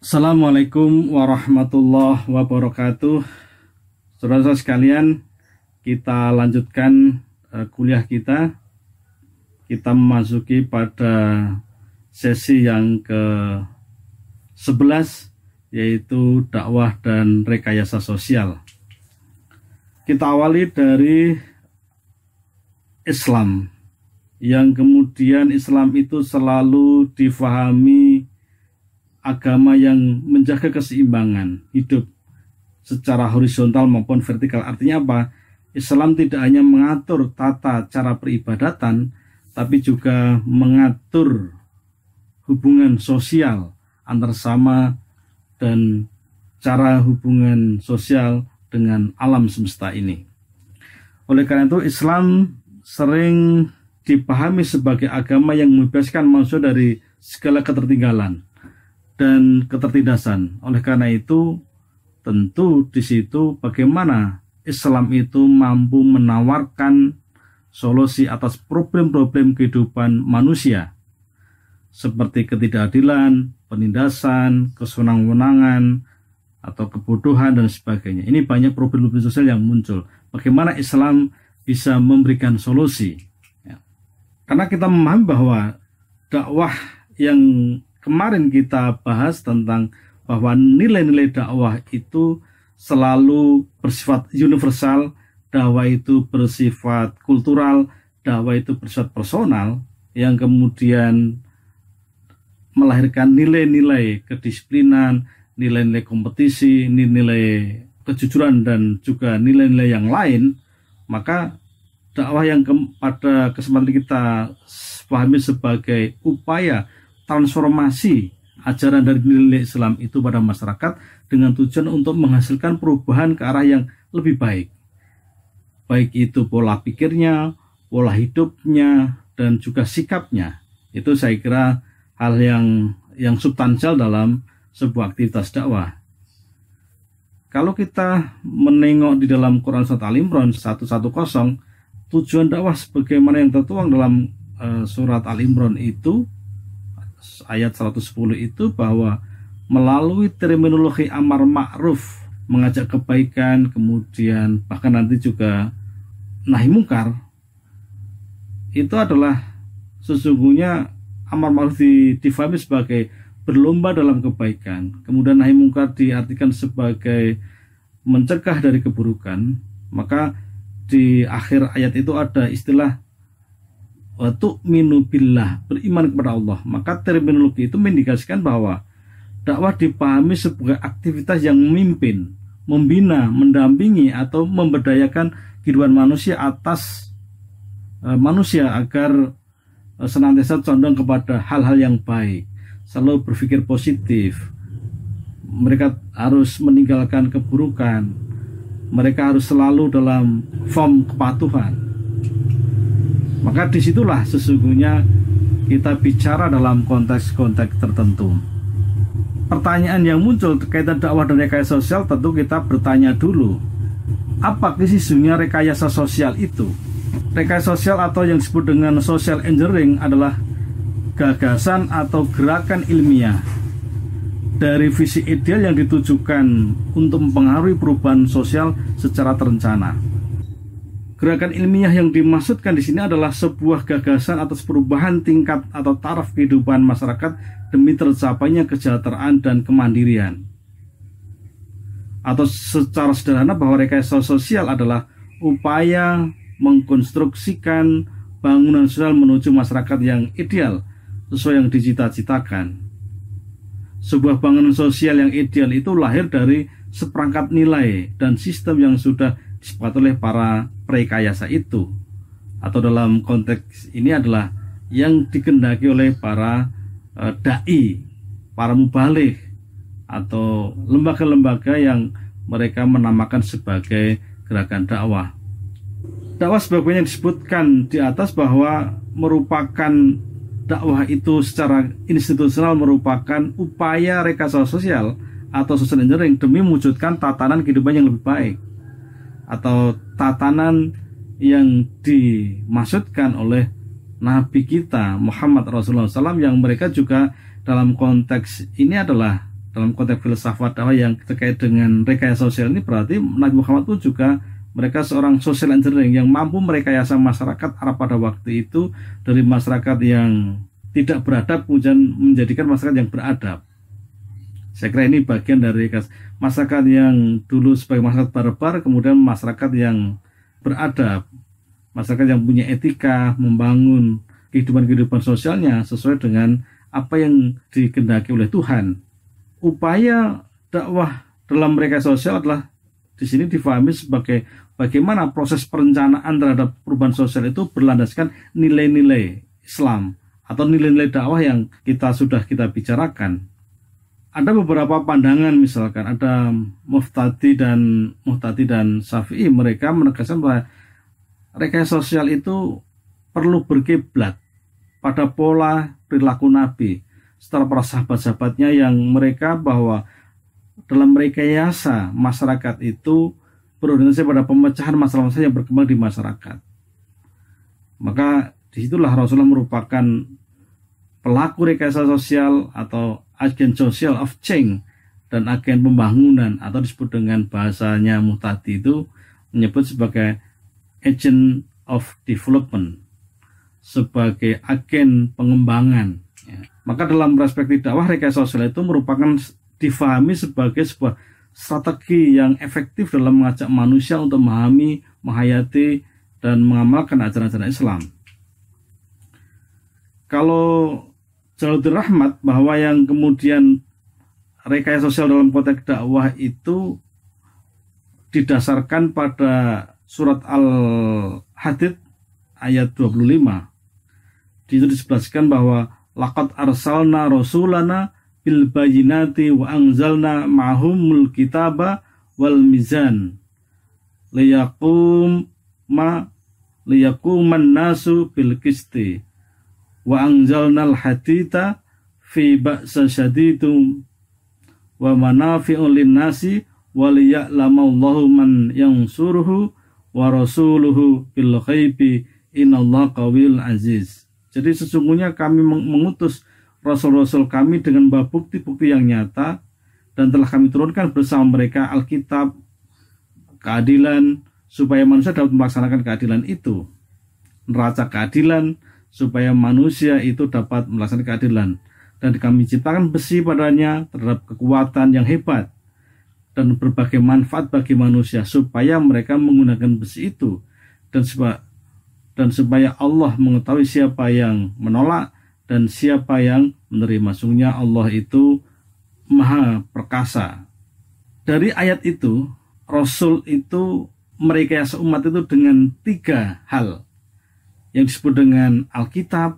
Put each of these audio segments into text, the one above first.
Assalamualaikum warahmatullahi wabarakatuh. Saudara-saudara sekalian, kita lanjutkan kuliah kita. Kita memasuki pada sesi yang ke-11, yaitu dakwah dan rekayasa sosial. Kita awali dari Islam, yang kemudian Islam itu selalu difahami agama yang menjaga keseimbangan hidup secara horizontal maupun vertikal. Artinya apa? Islam tidak hanya mengatur tata cara peribadatan, tapi juga mengatur hubungan sosial antar sama dan cara hubungan sosial dengan alam semesta ini. Oleh karena itu, Islam sering dipahami sebagai agama yang membebaskan manusia dari segala ketertinggalan dan ketertindasan. Oleh karena itu, tentu di situ bagaimana Islam itu mampu menawarkan solusi atas problem-problem kehidupan manusia, seperti ketidakadilan, penindasan, kesenang-wenangan, atau kebodohan, dan sebagainya. Ini banyak problem-problem sosial yang muncul. Bagaimana Islam bisa memberikan solusi? Ya. Karena kita memahami bahwa dakwah yang kemarin kita bahas tentang bahwa nilai-nilai dakwah itu selalu bersifat universal, dakwah itu bersifat kultural, dakwah itu bersifat personal, yang kemudian melahirkan nilai-nilai kedisiplinan, nilai-nilai kompetisi, nilai-nilai kejujuran, dan juga nilai-nilai yang lain. Maka dakwah yang pada kesempatan kita pahami sebagai upaya transformasi ajaran dari nilai Islam itu pada masyarakat dengan tujuan untuk menghasilkan perubahan ke arah yang lebih baik. Baik itu pola pikirnya, pola hidupnya, dan juga sikapnya. Itu saya kira hal yang substansial dalam sebuah aktivitas dakwah. Kalau kita menengok di dalam Quran Surat Al-Imran 110, tujuan dakwah sebagaimana yang tertuang dalam surat Al-Imran itu ayat 110 itu, bahwa melalui terminologi amar ma'ruf, mengajak kebaikan, kemudian bahkan nanti juga nahi mungkar, itu adalah sesungguhnya amar ma'ruf difahami sebagai berlomba dalam kebaikan, kemudian nahi mungkar diartikan sebagai mencegah dari keburukan. Maka di akhir ayat itu ada istilah wa tu'minu billah, beriman kepada Allah. Maka terminologi itu mengindikasikan bahwa dakwah dipahami sebagai aktivitas yang memimpin, membina, mendampingi, atau memberdayakan kehidupan manusia atas manusia agar senantiasa condong kepada hal-hal yang baik, selalu berpikir positif. Mereka harus meninggalkan keburukan, mereka harus selalu dalam form kepatuhan. Maka disitulah sesungguhnya kita bicara dalam konteks-konteks tertentu. Pertanyaan yang muncul terkait dakwah dan rekayasa sosial, tentu kita bertanya dulu, apa sesungguhnya rekayasa sosial itu? Rekayasa sosial atau yang disebut dengan social engineering adalah gagasan atau gerakan ilmiah dari visi ideal yang ditujukan untuk mempengaruhi perubahan sosial secara terencana. Gerakan ilmiah yang dimaksudkan di sini adalah sebuah gagasan atas perubahan tingkat atau taraf kehidupan masyarakat demi tercapainya kesejahteraan dan kemandirian. Atau secara sederhana bahwa rekayasa sosial adalah upaya mengkonstruksikan bangunan sosial menuju masyarakat yang ideal sesuai yang dicita-citakan. Sebuah bangunan sosial yang ideal itu lahir dari seperangkat nilai dan sistem yang sudah disepakati oleh para rekayasa itu, atau dalam konteks ini adalah yang dikehendaki oleh para dai, para mubaligh, atau lembaga-lembaga yang mereka menamakan sebagai gerakan dakwah. Dakwah sebagaimana yang disebutkan di atas bahwa merupakan dakwah itu secara institusional merupakan upaya rekayasa sosial atau social engineering demi mewujudkan tatanan kehidupan yang lebih baik, atau tatanan yang dimaksudkan oleh Nabi kita Muhammad Rasulullah SAW, yang mereka juga dalam konteks ini adalah dalam konteks filsafat dakwah yang terkait dengan rekayasa sosial ini, berarti Nabi Muhammad itu juga mereka seorang social engineering yang mampu merekayasa masyarakat Arab pada waktu itu dari masyarakat yang tidak beradab kemudian menjadikan masyarakat yang beradab. Saya kira ini bagian dari masyarakat yang dulu sebagai masyarakat barbar, kemudian masyarakat yang beradab, masyarakat yang punya etika, membangun kehidupan sosialnya sesuai dengan apa yang dikehendaki oleh Tuhan. Upaya dakwah dalam rekayasa sosial adalah di sini difahami sebagai bagaimana proses perencanaan terhadap perubahan sosial itu berlandaskan nilai-nilai Islam atau nilai-nilai dakwah yang kita bicarakan. Ada beberapa pandangan, misalkan ada Muhtadi dan Syafi'i, mereka menegaskan bahwa rekayasa sosial itu perlu berkiblat pada pola perilaku Nabi setelah para sahabat-sahabatnya yang mereka bahwa dalam rekayasa masyarakat itu berorientasi pada pemecahan masalah-masalah yang berkembang di masyarakat. Maka disitulah Rasulullah merupakan pelaku rekayasa sosial atau agen social of change dan agen pembangunan, atau disebut dengan bahasanya Muhtadi itu menyebut sebagai agent of development, sebagai agen pengembangan. Maka dalam perspektif dakwah, rekayasa sosial itu merupakan difahami sebagai sebuah strategi yang efektif dalam mengajak manusia untuk memahami, menghayati, dan mengamalkan ajaran-ajaran Islam. Kalau Jalaluddin Rahmat bahwa yang kemudian rekayasa sosial dalam konteks dakwah itu didasarkan pada surat Al-Hadid ayat 25. Di situ disebutkan bahwa laqad arsalna rasulana bil bayyinati wa anzalna ma'humul kitaba wal mizan liyaquman nasu bil qisti wa anzalnal hadita fi ba'sa syadidum wa manafi'un linnasi wa liya'lamallahu man yansuruhu wa rasuluhu bil ghaibi innallaha qawiyyun aziz. Jadi sesungguhnya kami mengutus rasul-rasul kami dengan bukti-bukti yang nyata, dan telah kami turunkan bersama mereka Alkitab, keadilan, supaya manusia dapat melaksanakan keadilan itu, neraca keadilan, supaya manusia itu dapat melaksanakan keadilan. Dan kami ciptakan besi padanya terhadap kekuatan yang hebat dan berbagai manfaat bagi manusia, supaya mereka menggunakan besi itu, dan supaya Allah mengetahui siapa yang menolak dan siapa yang menerima. Sungguhnya Allah itu maha perkasa. Dari ayat itu, Rasul itu merekayasa umat itu dengan 3 hal yang disebut dengan Alkitab,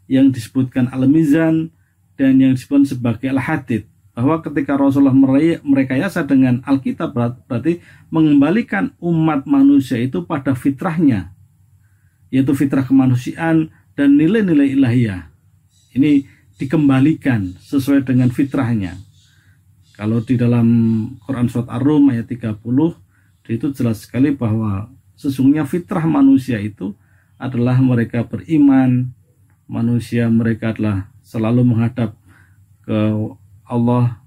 yang disebutkan Al-Mizan, dan yang disebut sebagai Al-Hadid. Bahwa ketika Rasulullah merekayasa dengan Alkitab, berarti mengembalikan umat manusia itu pada fitrahnya, yaitu fitrah kemanusiaan dan nilai-nilai ilahiyah. Ini dikembalikan sesuai dengan fitrahnya. Kalau di dalam Quran surat Ar-Rum ayat 30, itu jelas sekali bahwa sesungguhnya fitrah manusia itu adalah mereka beriman, manusia mereka adalah selalu menghadap ke Allah,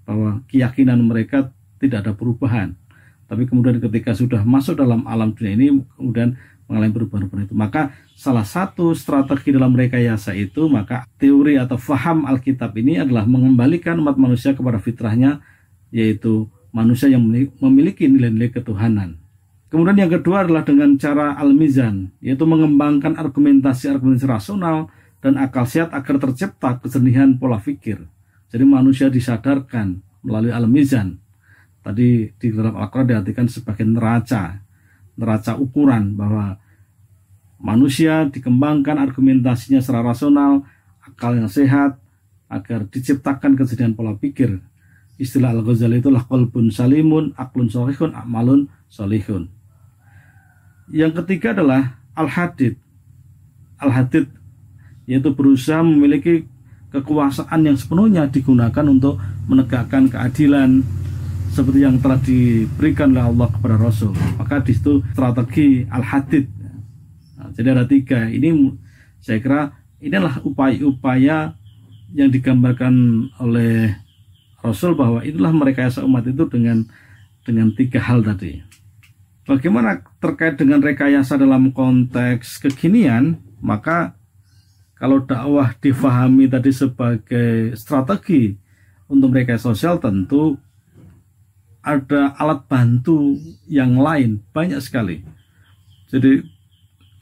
bahwa keyakinan mereka tidak ada perubahan. Tapi kemudian ketika sudah masuk dalam alam dunia ini, kemudian mengalami perubahan-perubahan itu. Maka salah satu strategi dalam rekayasa itu, maka teori atau faham Alkitab ini adalah mengembalikan umat manusia kepada fitrahnya, yaitu manusia yang memiliki nilai-nilai ketuhanan. Kemudian yang kedua adalah dengan cara Al-Mizan, yaitu mengembangkan argumentasi rasional dan akal sehat agar tercipta kejernihan pola pikir. Jadi manusia disadarkan melalui Al-Mizan. Tadi di dalam Al-Quran diartikan sebagai neraca ukuran, bahwa manusia dikembangkan argumentasinya secara rasional, akal yang sehat, agar diciptakan kejernihan pola pikir. Istilah Al-Ghazali itulah qalbun salimun, aklun sholihun, amalun sholihun. Yang ketiga adalah Al-Hadid. Al-Hadid yaitu berusaha memiliki kekuasaan yang sepenuhnya digunakan untuk menegakkan keadilan seperti yang telah diberikan oleh Allah kepada Rasul. Maka di situ strategi Al-Hadid. Nah, jadi ada 3. Ini saya kira inilah upaya-upaya yang digambarkan oleh Rasul bahwa itulah merekayasa umat itu dengan tiga hal tadi. Bagaimana terkait dengan rekayasa dalam konteks kekinian? Maka kalau dakwah difahami tadi sebagai strategi untuk rekayasa sosial, tentu ada alat bantu yang lain banyak sekali. Jadi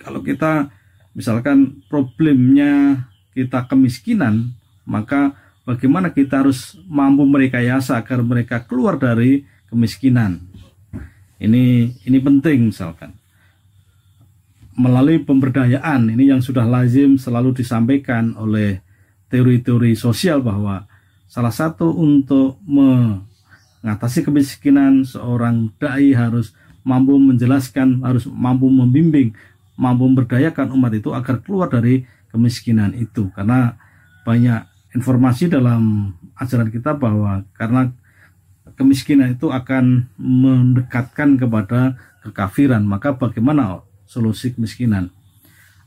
kalau kita misalkan problemnya kita kemiskinan, maka bagaimana kita harus mampu merekayasa agar mereka keluar dari kemiskinan. Ini penting, misalkan melalui pemberdayaan, ini yang sudah lazim selalu disampaikan oleh teori-teori sosial, bahwa salah satu untuk mengatasi kemiskinan, seorang dai harus mampu menjelaskan, harus mampu membimbing, mampu memberdayakan umat itu agar keluar dari kemiskinan itu. Karena banyak informasi dalam ajaran kita bahwa karena kemiskinan itu akan mendekatkan kepada kekafiran, maka bagaimana solusi kemiskinan?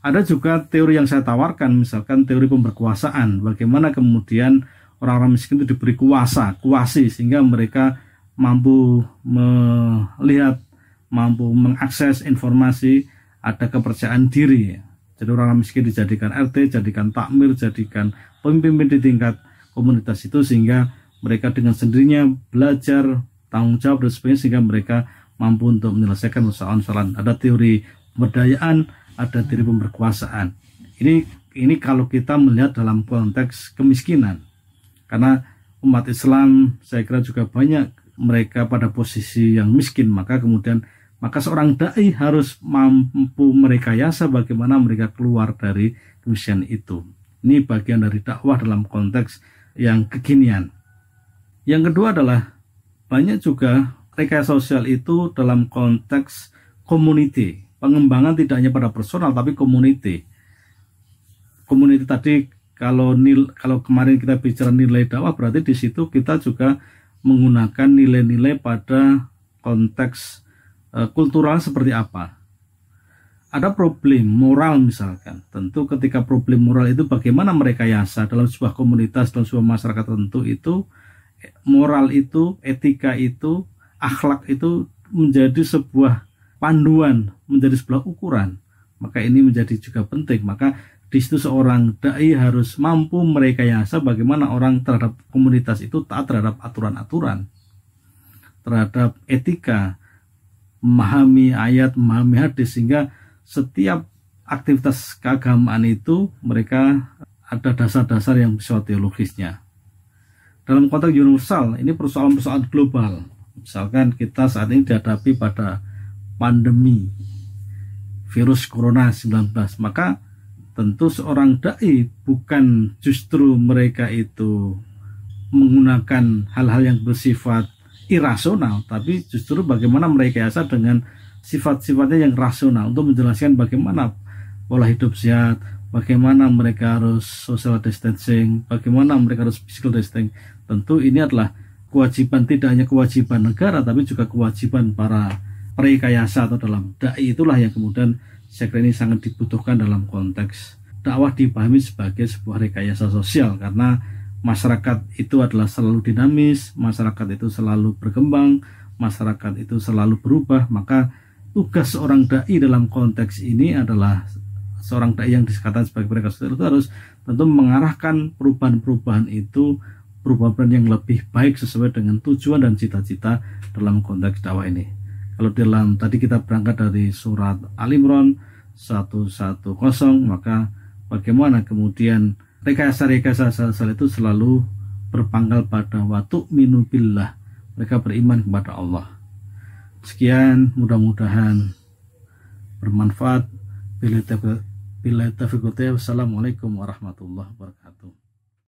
Ada juga teori yang saya tawarkan, misalkan teori pemberkuasaan, bagaimana kemudian orang-orang miskin itu diberi kuasi sehingga mereka mampu melihat, mampu mengakses informasi, ada kepercayaan diri. Jadi orang miskin dijadikan RT, jadikan takmir, jadikan pemimpin di tingkat komunitas itu, sehingga mereka dengan sendirinya belajar tanggung jawab dan sebagainya, sehingga mereka mampu untuk menyelesaikan persoalan-persoalan. Ada teori pemberdayaan, ada teori pemberkuasaan. Ini kalau kita melihat dalam konteks kemiskinan. Karena umat Islam saya kira juga banyak mereka pada posisi yang miskin, maka seorang dai harus mampu merekayasa bagaimana mereka keluar dari kemiskinan itu. Ini bagian dari dakwah dalam konteks yang kekinian. Yang kedua adalah banyak juga rekayasa sosial itu dalam konteks community. Pengembangan tidak hanya pada personal tapi community. Community tadi kalau kemarin kita bicara nilai dakwah, berarti di situ kita juga menggunakan nilai-nilai pada konteks kultural seperti apa. Ada problem moral misalkan. Tentu ketika problem moral itu bagaimana merekayasa dalam sebuah komunitas, dalam sebuah masyarakat tentu itu, moral itu, etika itu, akhlak itu menjadi sebuah panduan, menjadi sebuah ukuran. Maka ini menjadi juga penting. Maka di situ seorang dai harus mampu merekayasa bagaimana orang terhadap komunitas itu taat terhadap aturan-aturan, terhadap etika, memahami ayat, memahami hadis, sehingga setiap aktivitas keagamaan itu mereka ada dasar-dasar yang teologisnya. Dalam konteks universal, ini persoalan-persoalan global. Misalkan kita saat ini dihadapi pada pandemi virus corona 19, maka tentu seorang dai bukan justru mereka itu menggunakan hal-hal yang bersifat irasional, tapi justru bagaimana merekayasa dengan sifat-sifatnya yang rasional untuk menjelaskan bagaimana pola hidup sehat, bagaimana mereka harus social distancing, bagaimana mereka harus physical distancing. Tentu ini adalah kewajiban, tidak hanya kewajiban negara tapi juga kewajiban para perekayasa atau dalam dai. Itulah yang kemudian saya kira ini sangat dibutuhkan dalam konteks dakwah dipahami sebagai sebuah rekayasa sosial, karena masyarakat itu adalah selalu dinamis, masyarakat itu selalu berkembang, masyarakat itu selalu berubah. Maka tugas seorang dai dalam konteks ini adalah seorang dai yang dikatakan sebagai rekayasa sosial itu harus tentu mengarahkan perubahan-perubahan itu, perubahan yang lebih baik sesuai dengan tujuan dan cita-cita dalam konteks dakwah ini. Kalau dalam tadi kita berangkat dari surat Al-Imran 110, maka bagaimana kemudian rekayasa sosial itu selalu berpangkal pada wa tu'minu billah, mereka beriman kepada Allah. Sekian, mudah-mudahan bermanfaat. Bila taufiq, wassalamualaikum warahmatullahi wabarakatuh.